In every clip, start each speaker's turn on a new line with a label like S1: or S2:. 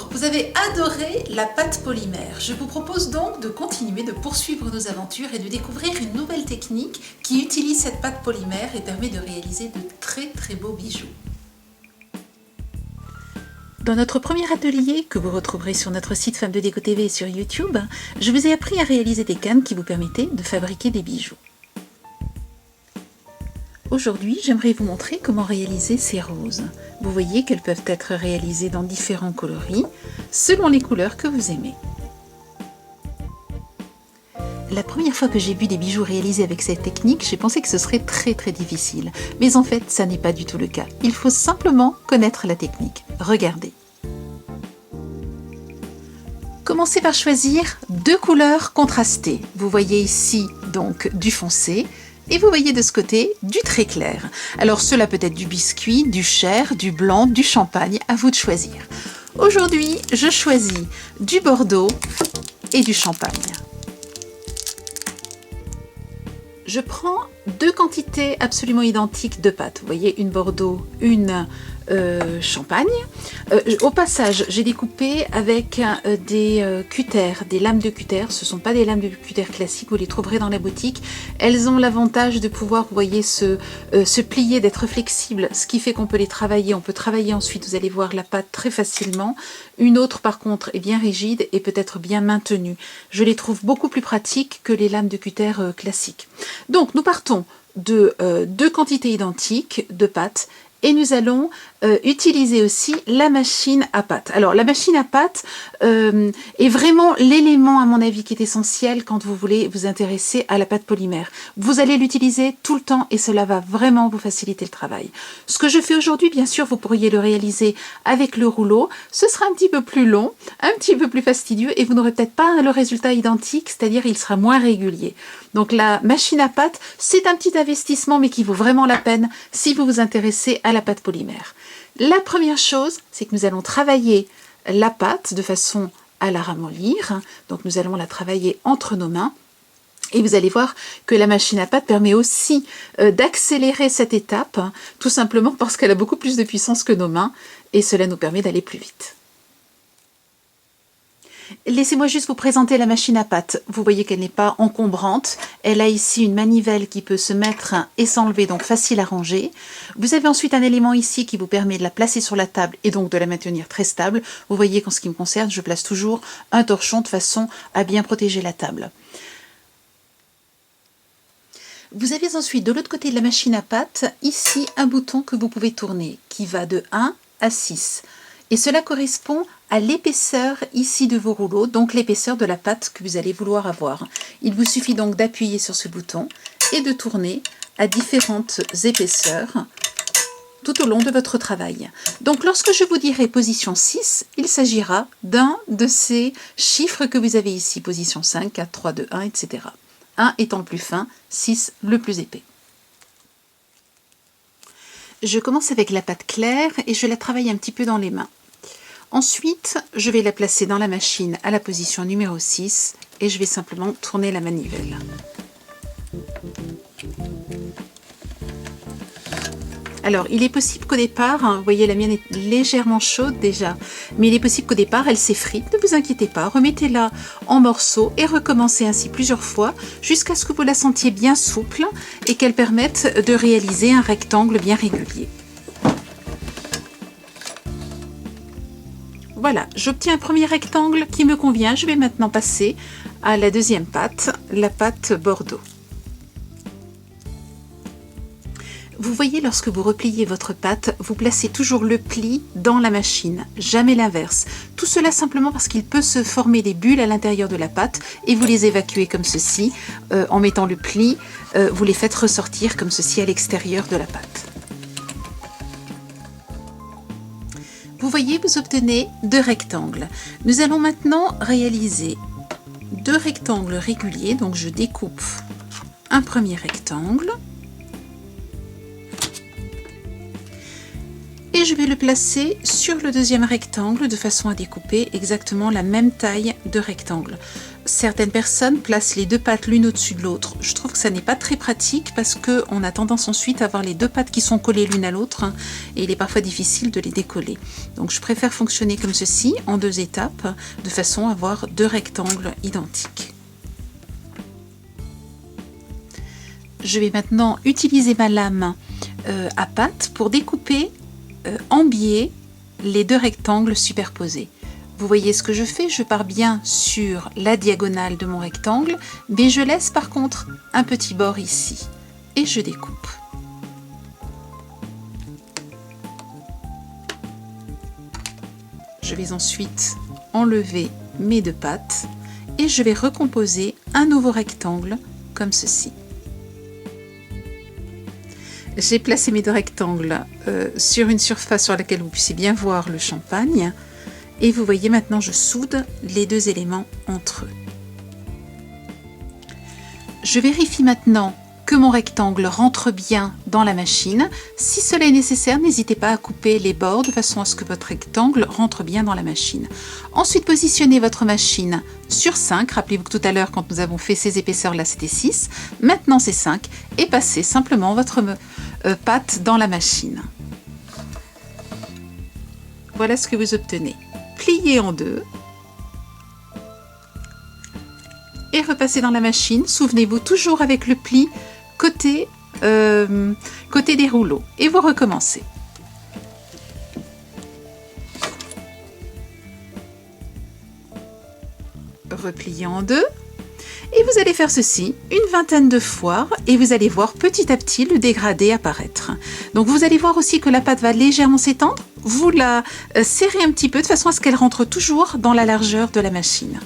S1: Bonjour, vous avez adoré la pâte polymère. Je vous propose donc de continuer de poursuivre nos aventures et de découvrir une nouvelle technique qui utilise cette pâte polymère et permet de réaliser de très beaux bijoux. Dans notre premier atelier, que vous retrouverez sur notre site Femmes de Déco TV et sur YouTube, je vous ai appris à réaliser des cannes qui vous permettaient de fabriquer des bijoux. Aujourd'hui, j'aimerais vous montrer comment réaliser ces roses. Vous voyez qu'elles peuvent être réalisées dans différents coloris, selon les couleurs que vous aimez. La première fois que j'ai vu des bijoux réalisés avec cette technique, j'ai pensé que ce serait très difficile. Mais en fait, ça n'est pas du tout le cas. Il faut simplement connaître la technique. Regardez. Commencez par choisir deux couleurs contrastées. Vous voyez ici donc du foncé. Et vous voyez de ce côté du très clair. Alors cela peut être du biscuit, du chair, du blanc, du champagne, à vous de choisir. Aujourd'hui, je choisis du bordeaux et du champagne. Je prends deux quantités absolument identiques de pâte. Vous voyez, une bordeaux, une champagne. Au passage, j'ai découpé avec des cutters, des lames de cutter. Ce ne sont pas des lames de cutter classiques, vous les trouverez dans la boutique. Elles ont l'avantage de pouvoir, vous voyez, se plier, d'être flexibles, ce qui fait qu'on peut les travailler. On peut travailler ensuite, vous allez voir, la pâte très facilement. Une autre, par contre, est bien rigide et peut être bien maintenue. Je les trouve beaucoup plus pratiques que les lames de cutter classiques. Donc, nous partons de deux quantités identiques de pâte. Et nous allons utiliser aussi la machine à pâte. Alors la machine à pâte est vraiment l'élément à mon avis qui est essentiel quand vous voulez vous intéresser à la pâte polymère. Vous allez l'utiliser tout le temps et cela va vraiment vous faciliter le travail. Ce que je fais aujourd'hui, bien sûr, vous pourriez le réaliser avec le rouleau. Ce sera un petit peu plus long, un petit peu plus fastidieux et vous n'aurez peut-être pas le résultat identique, c'est-à-dire il sera moins régulier. Donc la machine à pâte, c'est un petit investissement mais qui vaut vraiment la peine si vous vous intéressez à la pâte polymère. La première chose, c'est que nous allons travailler la pâte de façon à la ramollir. Donc nous allons la travailler entre nos mains. Et vous allez voir que la machine à pâte permet aussi d'accélérer cette étape, tout simplement parce qu'elle a beaucoup plus de puissance que nos mains et cela nous permet d'aller plus vite. Laissez-moi juste vous présenter la machine à pâte. Vous voyez qu'elle n'est pas encombrante. Elle a ici une manivelle qui peut se mettre et s'enlever, donc facile à ranger. Vous avez ensuite un élément ici qui vous permet de la placer sur la table et donc de la maintenir très stable. Vous voyez qu'en ce qui me concerne, je place toujours un torchon de façon à bien protéger la table. Vous avez ensuite de l'autre côté de la machine à pâte, ici un bouton que vous pouvez tourner qui va de 1 à 6. Et cela correspond à l'épaisseur ici de vos rouleaux, donc l'épaisseur de la pâte que vous allez vouloir avoir. Il vous suffit donc d'appuyer sur ce bouton et de tourner à différentes épaisseurs tout au long de votre travail. Donc lorsque je vous dirai position 6, il s'agira d'un de ces chiffres que vous avez ici, position 5, 4, 3, 2, 1, etc. 1 étant le plus fin, 6 le plus épais. Je commence avec la pâte claire et je la travaille un petit peu dans les mains. Ensuite, je vais la placer dans la machine à la position numéro 6 et je vais simplement tourner la manivelle. Alors, il est possible qu'au départ, vous voyez la mienne est légèrement chaude déjà, mais il est possible qu'au départ elle s'effrite, ne vous inquiétez pas, remettez-la en morceaux et recommencez ainsi plusieurs fois jusqu'à ce que vous la sentiez bien souple et qu'elle permette de réaliser un rectangle bien régulier. Voilà, j'obtiens un premier rectangle qui me convient. Je vais maintenant passer à la deuxième pâte, la pâte bordeaux. Vous voyez, lorsque vous repliez votre pâte, vous placez toujours le pli dans la machine, jamais l'inverse. Tout cela simplement parce qu'il peut se former des bulles à l'intérieur de la pâte et vous les évacuez comme ceci. En mettant le pli, vous les faites ressortir comme ceci à l'extérieur de la pâte. Vous voyez, vous obtenez deux rectangles. Nous allons maintenant réaliser deux rectangles réguliers. Donc je découpe un premier rectangle. Et je vais le placer sur le deuxième rectangle de façon à découper exactement la même taille de rectangle. Certaines personnes placent les deux pattes l'une au-dessus de l'autre. Je trouve que ça n'est pas très pratique parce qu'on a tendance ensuite à avoir les deux pattes qui sont collées l'une à l'autre et il est parfois difficile de les décoller. Donc je préfère fonctionner comme ceci, en deux étapes, de façon à avoir deux rectangles identiques. Je vais maintenant utiliser ma lame à patte pour découper en biais les deux rectangles superposés. Vous voyez ce que je fais, je pars bien sur la diagonale de mon rectangle, mais je laisse par contre un petit bord ici et je découpe. Je vais ensuite enlever mes deux pattes et je vais recomposer un nouveau rectangle comme ceci. J'ai placé mes deux rectangles sur une surface sur laquelle vous puissiez bien voir le champagne. Et vous voyez maintenant, je soude les deux éléments entre eux. Je vérifie maintenant que mon rectangle rentre bien dans la machine. Si cela est nécessaire, n'hésitez pas à couper les bords de façon à ce que votre rectangle rentre bien dans la machine. Ensuite, positionnez votre machine sur 5. Rappelez-vous que tout à l'heure, quand nous avons fait ces épaisseurs-là, c'était 6. Maintenant, c'est 5. Et passez simplement votre pâte dans la machine. Voilà ce que vous obtenez. Pliez en deux et repassez dans la machine. Souvenez-vous, toujours avec le pli côté des rouleaux. Et vous recommencez. Repliez en deux. Et vous allez faire ceci une vingtaine de fois et vous allez voir petit à petit le dégradé apparaître. Donc vous allez voir aussi que la pâte va légèrement s'étendre. Vous la serrez un petit peu de façon à ce qu'elle rentre toujours dans la largeur de la machine.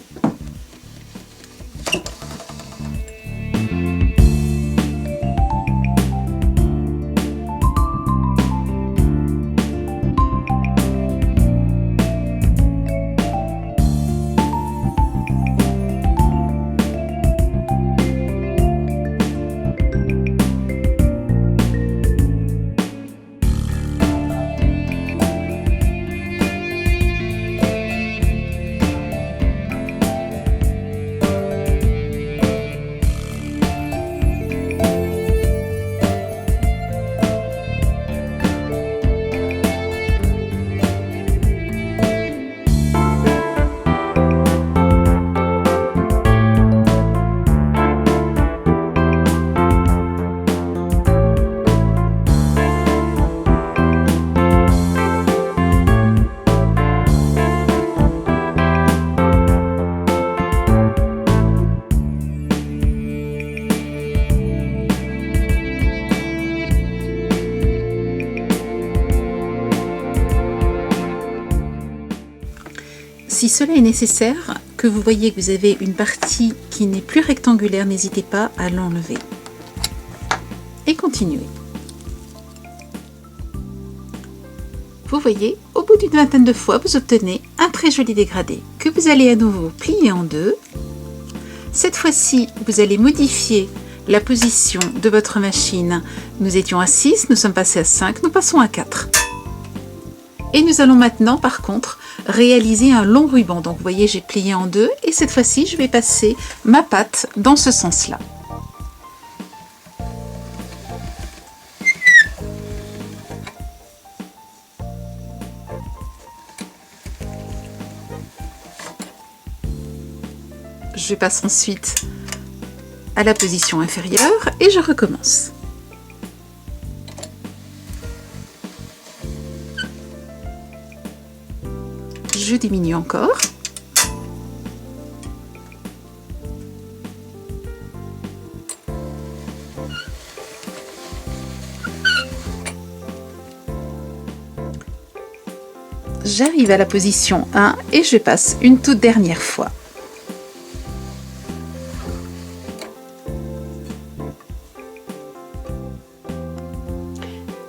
S1: Si cela est nécessaire, que vous voyez que vous avez une partie qui n'est plus rectangulaire, n'hésitez pas à l'enlever. Et continuez. Vous voyez, au bout d'une vingtaine de fois, vous obtenez un très joli dégradé que vous allez à nouveau plier en deux. Cette fois-ci, vous allez modifier la position de votre machine. Nous étions à 6, nous sommes passés à 5, nous passons à 4. Et nous allons maintenant, par contre, réaliser un long ruban. Donc vous voyez, j'ai plié en deux et cette fois-ci, je vais passer ma pâte dans ce sens-là. Je passe ensuite à la position inférieure et je recommence. Je diminue encore. J'arrive à la position 1 et je passe une toute dernière fois.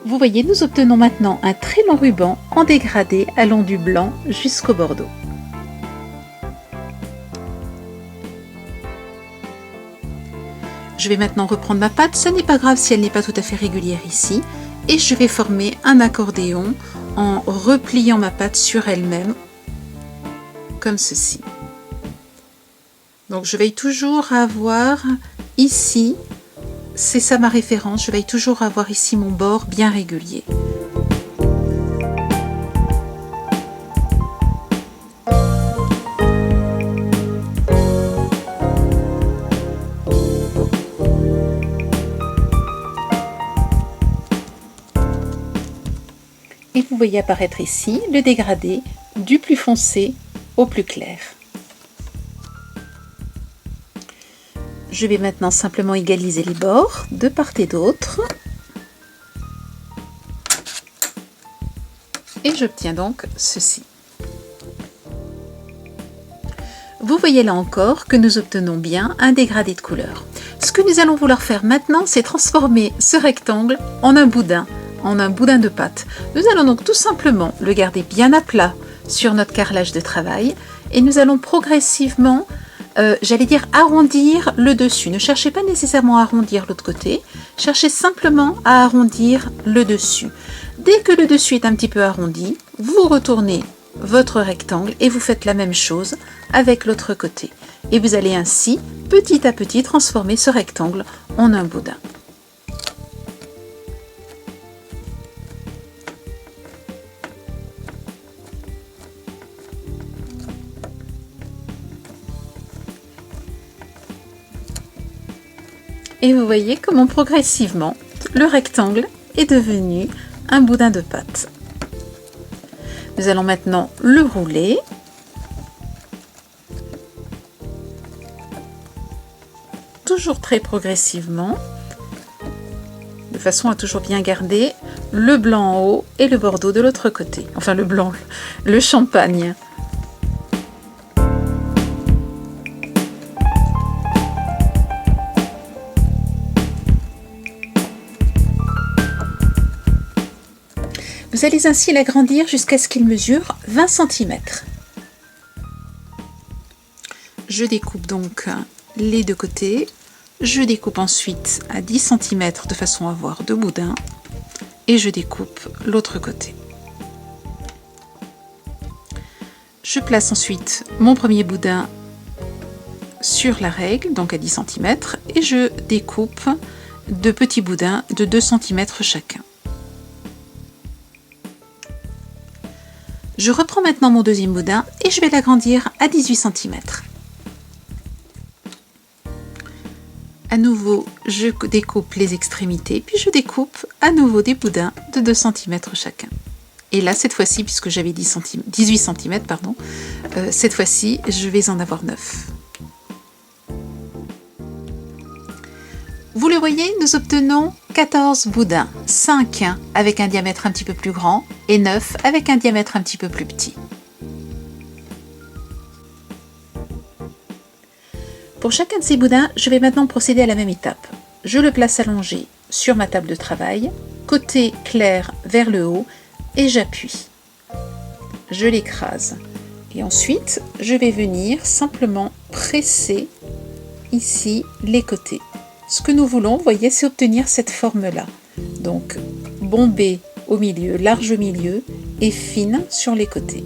S1: Vous voyez, nous obtenons maintenant un très long ruban en dégradé allant du blanc jusqu'au bordeaux. Je vais maintenant reprendre ma pâte, ce n'est pas grave si elle n'est pas tout à fait régulière ici, et je vais former un accordéon en repliant ma pâte sur elle-même, comme ceci. Donc je veille toujours à avoir ici, c'est ça ma référence, je veille toujours à avoir ici mon bord bien régulier. Et vous voyez apparaître ici le dégradé du plus foncé au plus clair. Je vais maintenant simplement égaliser les bords de part et d'autre. Et j'obtiens donc ceci. Vous voyez là encore que nous obtenons bien un dégradé de couleur. Ce que nous allons vouloir faire maintenant, c'est transformer ce rectangle en un boudin de pâte. Nous allons donc tout simplement le garder bien à plat sur notre carrelage de travail et nous allons progressivement, j'allais dire arrondir le dessus. Ne cherchez pas nécessairement à arrondir l'autre côté, cherchez simplement à arrondir le dessus. Dès que le dessus est un petit peu arrondi, vous retournez votre rectangle et vous faites la même chose avec l'autre côté. Et vous allez ainsi, petit à petit, transformer ce rectangle en un boudin. Et vous voyez comment progressivement le rectangle est devenu un boudin de pâte. Nous allons maintenant le rouler. Toujours très progressivement, de façon à toujours bien garder le blanc en haut et le bordeaux de l'autre côté. Enfin le blanc, le champagne. Vous allez ainsi l'agrandir jusqu'à ce qu'il mesure 20 cm. Je découpe donc les deux côtés. Je découpe ensuite à 10 cm de façon à avoir deux boudins. Et je découpe l'autre côté. Je place ensuite mon premier boudin sur la règle, donc à 10 cm. Et je découpe deux petits boudins de 2 cm chacun. Je reprends maintenant mon deuxième boudin et je vais l'agrandir à 18 cm. À nouveau, je découpe les extrémités, puis je découpe à nouveau des boudins de 2 cm chacun. Et là, cette fois-ci, puisque j'avais 18 cm, cette fois-ci, je vais en avoir 9. Vous le voyez, nous obtenons 14 boudins, 5 avec un diamètre un petit peu plus grand et 9 avec un diamètre un petit peu plus petit. Pour chacun de ces boudins, je vais maintenant procéder à la même étape. Je le place allongé sur ma table de travail, côté clair vers le haut, et j'appuie. Je l'écrase. Et ensuite, je vais venir simplement presser ici les côtés. Ce que nous voulons, vous voyez, c'est obtenir cette forme-là. Donc, bombée au milieu, large au milieu et fine sur les côtés.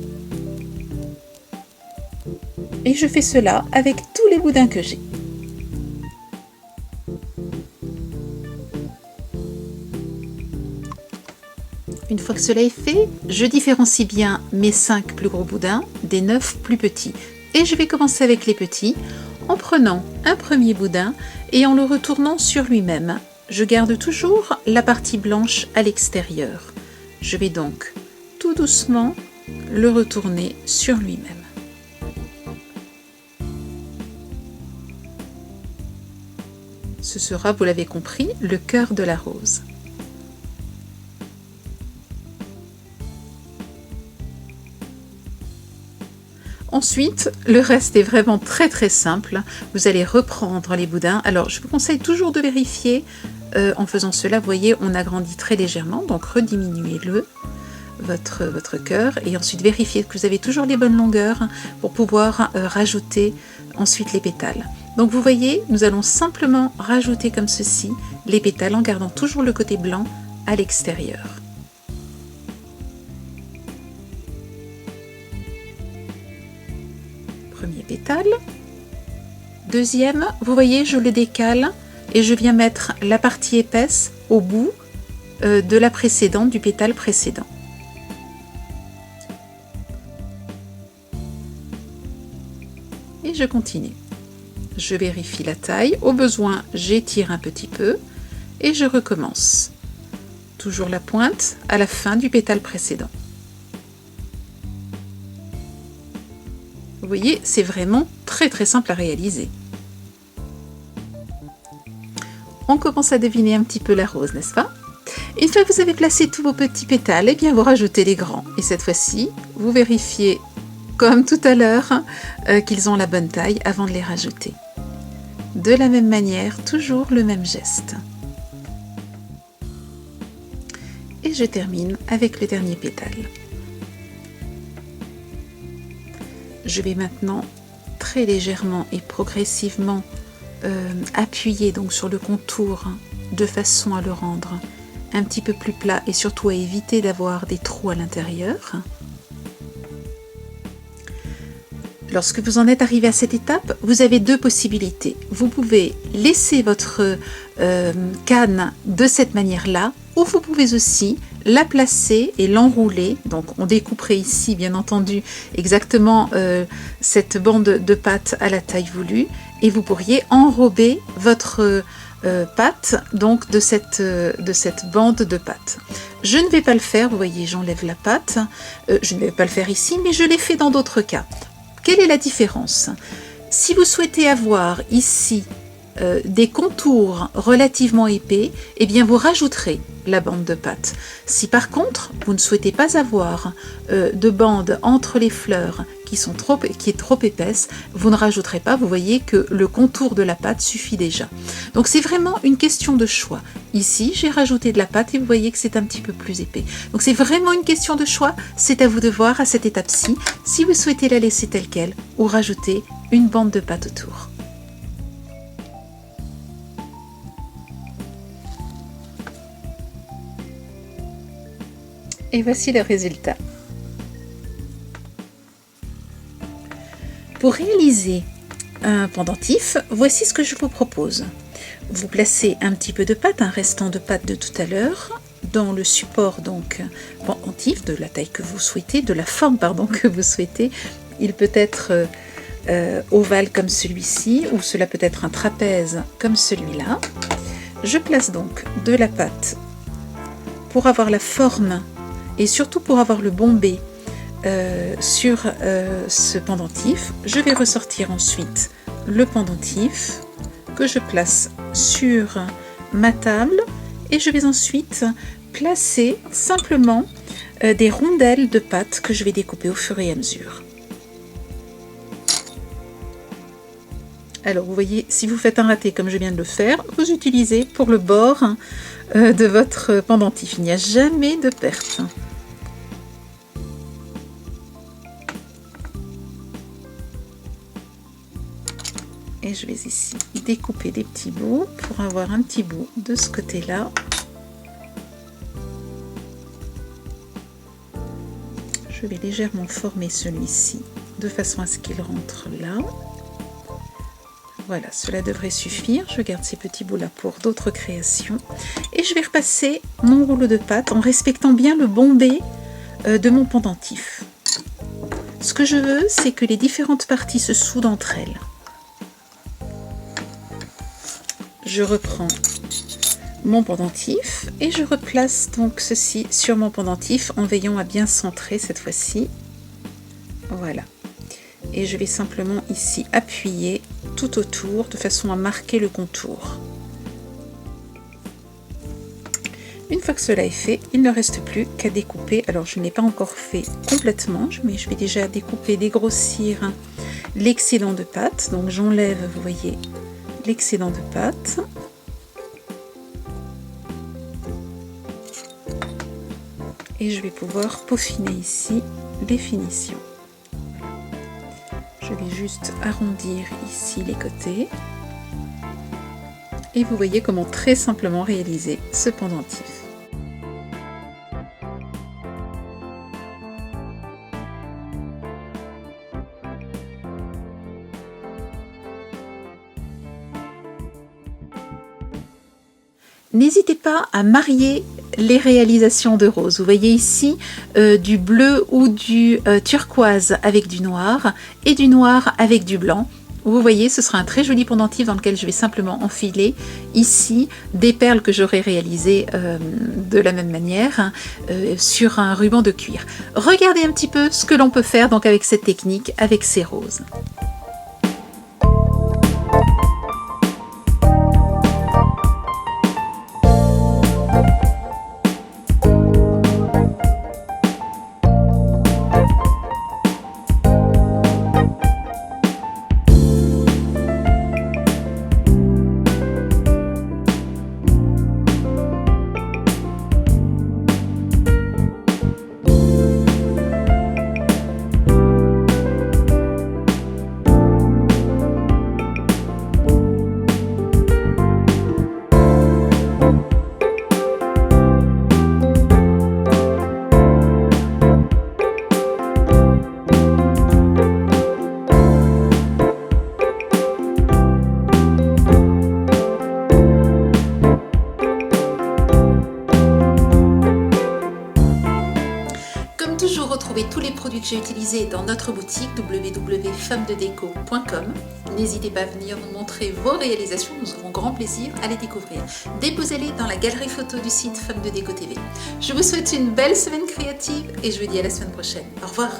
S1: Et je fais cela avec tous les boudins que j'ai. Une fois que cela est fait, je différencie bien mes 5 plus gros boudins des 9 plus petits. Et je vais commencer avec les petits en prenant un premier boudin et en le retournant sur lui-même. Je garde toujours la partie blanche à l'extérieur. Je vais donc tout doucement le retourner sur lui-même. Ce sera, vous l'avez compris, le cœur de la rose. Ensuite, le reste est vraiment très très simple. Vous allez reprendre les boudins. Alors, je vous conseille toujours de vérifier. En faisant cela, vous voyez, on agrandit très légèrement. Donc, rediminuez-le, votre cœur. Et ensuite, vérifiez que vous avez toujours les bonnes longueurs pour pouvoir rajouter ensuite les pétales. Donc, vous voyez, nous allons simplement rajouter comme ceci les pétales en gardant toujours le côté blanc à l'extérieur. Premier pétale. Deuxième, vous voyez, je le décale et je viens mettre la partie épaisse au bout de la précédente, du pétale précédent. Et je continue. Je vérifie la taille. Au besoin, j'étire un petit peu et je recommence. Toujours la pointe à la fin du pétale précédent. Vous voyez, c'est vraiment très simple à réaliser. On commence à deviner un petit peu la rose, n'est-ce pas? Une fois que vous avez placé tous vos petits pétales, eh bien vous rajoutez les grands. Et cette fois-ci, vous vérifiez, comme tout à l'heure, qu'ils ont la bonne taille avant de les rajouter. De la même manière, toujours le même geste. Et je termine avec le dernier pétale. Je vais maintenant très légèrement et progressivement appuyer donc sur le contour de façon à le rendre un petit peu plus plat et surtout à éviter d'avoir des trous à l'intérieur. Lorsque vous en êtes arrivé à cette étape, vous avez deux possibilités. Vous pouvez laisser votre canne de cette manière-là, ou vous pouvez aussi la placer et l'enrouler. Donc on découperait ici bien entendu exactement cette bande de pâte à la taille voulue, et vous pourriez enrober votre pâte donc de cette bande de pâte. Je ne vais pas le faire, vous voyez, j'enlève la pâte. Je ne vais pas le faire ici, mais je l'ai fait dans d'autres cas. Quelle est la différence? Si vous souhaitez avoir ici des contours relativement épais, eh bien vous rajouterez la bande de pâte. Si par contre vous ne souhaitez pas avoir de bande entre les fleurs qui est trop épaisse, vous ne rajouterez pas. Vous voyez que le contour de la pâte suffit déjà. Donc c'est vraiment une question de choix. Ici j'ai rajouté de la pâte et vous voyez que c'est un petit peu plus épais. Donc c'est vraiment une question de choix. C'est à vous de voir à cette étape-ci si vous souhaitez la laisser telle quelle ou rajouter une bande de pâte autour. Et voici le résultat. Pour réaliser un pendentif, voici ce que je vous propose. Vous placez un petit peu de pâte, un restant de pâte de tout à l'heure, dans le support donc pendentif de la taille que vous souhaitez, de la forme pardon que vous souhaitez. Il peut être ovale comme celui-ci, ou cela peut être un trapèze comme celui-là. Je place donc de la pâte pour avoir la forme et surtout pour avoir le bombé sur ce pendentif. Je vais ressortir ensuite le pendentif que je place sur ma table et je vais ensuite placer simplement des rondelles de pâte que je vais découper au fur et à mesure. Alors vous voyez, si vous faites un raté comme je viens de le faire, vous utilisez pour le bord de votre pendentif. Il n'y a jamais de perte. Et je vais ici découper des petits bouts pour avoir un petit bout de ce côté-là. Je vais légèrement former celui-ci de façon à ce qu'il rentre là. Voilà, cela devrait suffire. Je garde ces petits bouts-là pour d'autres créations. Et je vais repasser mon rouleau de pâte en respectant bien le bombé de mon pendentif. Ce que je veux, c'est que les différentes parties se soudent entre elles. Je reprends mon pendentif et je replace donc ceci sur mon pendentif en veillant à bien centrer cette fois-ci. Voilà. Et je vais simplement ici appuyer tout autour de façon à marquer le contour. Une fois que cela est fait, il ne reste plus qu'à découper. Alors je n'ai pas encore fait complètement, mais je vais déjà découper, dégrossir l'excédent de pâte. Donc j'enlève, vous voyez, l'excédent de pâte. Et je vais pouvoir peaufiner ici les finitions. Je vais juste arrondir ici les côtés. Et vous voyez comment très simplement réaliser ce pendentif. N'hésitez pas à marier les réalisations de rose. Vous voyez ici du bleu ou du turquoise avec du noir et du noir avec du blanc. Vous voyez, ce sera un très joli pendentif dans lequel je vais simplement enfiler ici des perles que j'aurai réalisées de la même manière sur un ruban de cuir. Regardez un petit peu ce que l'on peut faire donc avec cette technique, avec ces roses. Retrouvez tous les produits que j'ai utilisés dans notre boutique www.femmededéco.com. N'hésitez pas à venir nous montrer vos réalisations, nous aurons grand plaisir à les découvrir. Déposez-les dans la galerie photo du site Femmes de Déco TV. Je vous souhaite une belle semaine créative et je vous dis à la semaine prochaine. Au revoir.